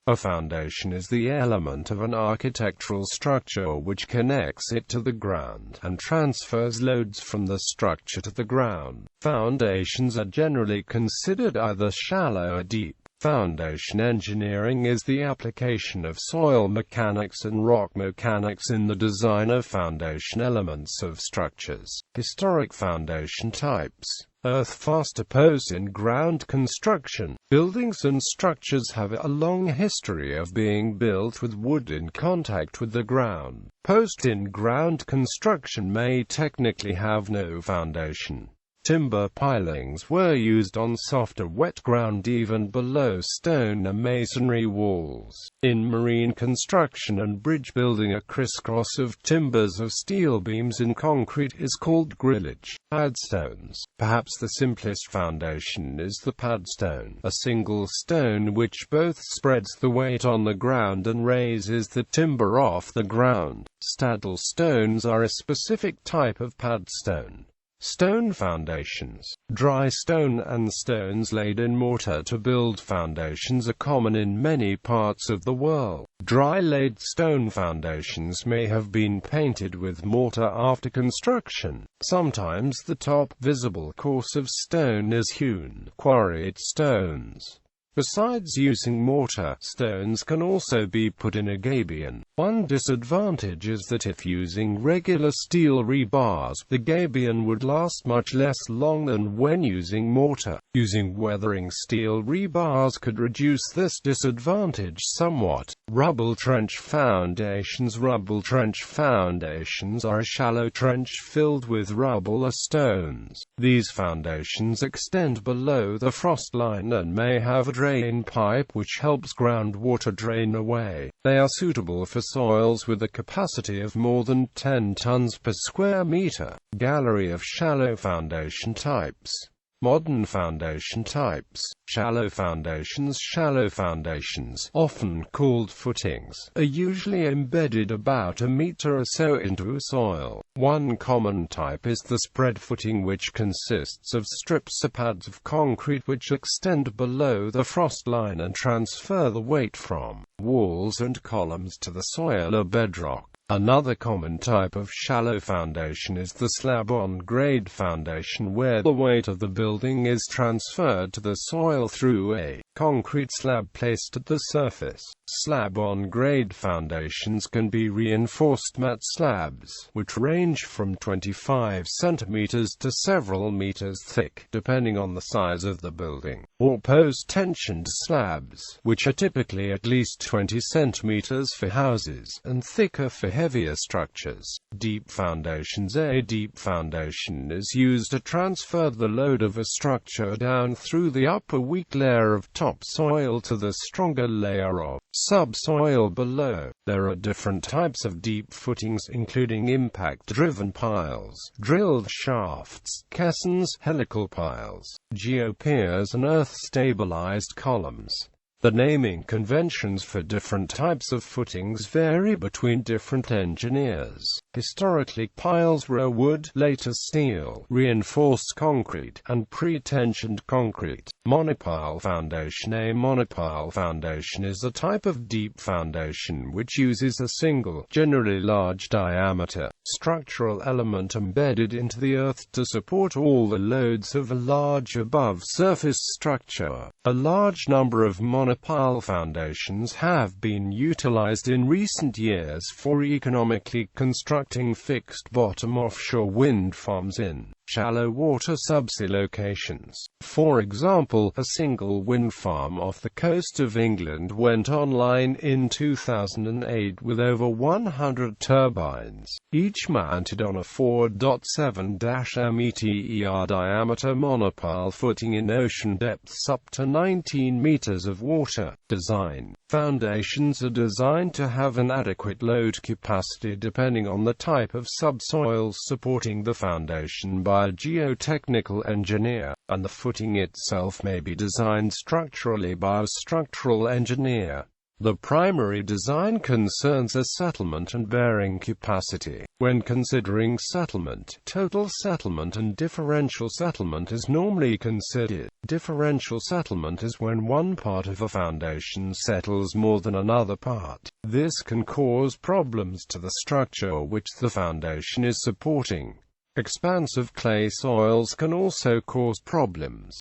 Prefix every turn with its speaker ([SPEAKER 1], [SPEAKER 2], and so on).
[SPEAKER 1] A foundation is the element of an architectural structure which connects it to the ground, and transfers loads from the structure to the ground. Foundations are generally considered either shallow or deep. Foundation engineering is the application of soil mechanics and rock mechanics in the design of foundation elements of structures. Historic foundation types. Earth-fast opposed in-ground construction. Buildings and structures have a long history of being built with wood in contact with the ground. Post-in-ground construction may technically have no foundation. Timber pilings were used on softer wet ground even below stone or masonry walls. In marine construction and bridge building, a crisscross of timbers of steel beams in concrete is called grillage. Padstones. Perhaps the simplest foundation is the padstone, a single stone which both spreads the weight on the ground and raises the timber off the ground. Saddle stones are a specific type of padstone. Stone foundations. Dry stone and stones laid in mortar to build foundations are common in many parts of the world. Dry laid stone foundations may have been painted with mortar after construction. Sometimes the top visible course of stone is hewn, quarried stones. Besides using mortar, stones can also be put in a gabion. One disadvantage is that if using regular steel rebars, the gabion would last much less long than when using mortar. Using weathering steel rebars could reduce this disadvantage somewhat. Rubble trench foundations. Rubble trench foundations are a shallow trench filled with rubble or stones. These foundations extend below the frost line and may have a drain pipe which helps groundwater drain away. They are suitable for soils with a capacity of more than 10 tons per square meter. Gallery of shallow foundation types. Modern foundation types. Shallow foundations. Shallow foundations, often called footings, are usually embedded about a meter or so into soil. One common type is the spread footing, which consists of strips or pads of concrete which extend below the frost line and transfer the weight from walls and columns to the soil or bedrock. Another common type of shallow foundation is the slab-on-grade foundation, where the weight of the building is transferred to the soil through a concrete slab placed at the surface. Slab-on-grade foundations can be reinforced mat slabs, which range from 25 centimeters to several meters thick, depending on the size of the building, or post-tensioned slabs, which are typically at least 20 centimeters for houses, and thicker for heavier structures. Deep foundations. A deep foundation is used to transfer the load of a structure down through the upper weak layer of topsoil to the stronger layer of subsoil below. There are different types of deep footings, including impact-driven piles, drilled shafts, caissons, helical piles, geopiers, and earth-stabilized columns. The naming conventions for different types of footings vary between different engineers. Historically, piles were wood, later steel, reinforced concrete, and pre-tensioned concrete. Monopile foundation. A monopile foundation is a type of deep foundation which uses a single, generally large diameter, structural element embedded into the earth to support all the loads of a large above-surface structure. A large number of monopile foundations have been utilized in recent years for economically constructing fixed-bottom offshore wind farms in shallow water subsea locations. For example, a single wind farm off the coast of England went online in 2008 with over 100 turbines, each mounted on a 4.7-meter diameter monopile footing in ocean depths up to 19 meters of water. Design. Foundations are designed to have an adequate load capacity depending on the type of subsoil supporting the foundation by a geotechnical engineer, and the footing itself may be designed structurally by a structural engineer. The primary design concerns a settlement and bearing capacity. When considering settlement, total settlement and differential settlement is normally considered. Differential settlement is when one part of a foundation settles more than another part. This can cause problems to the structure which the foundation is supporting. Expansive clay soils can also cause problems.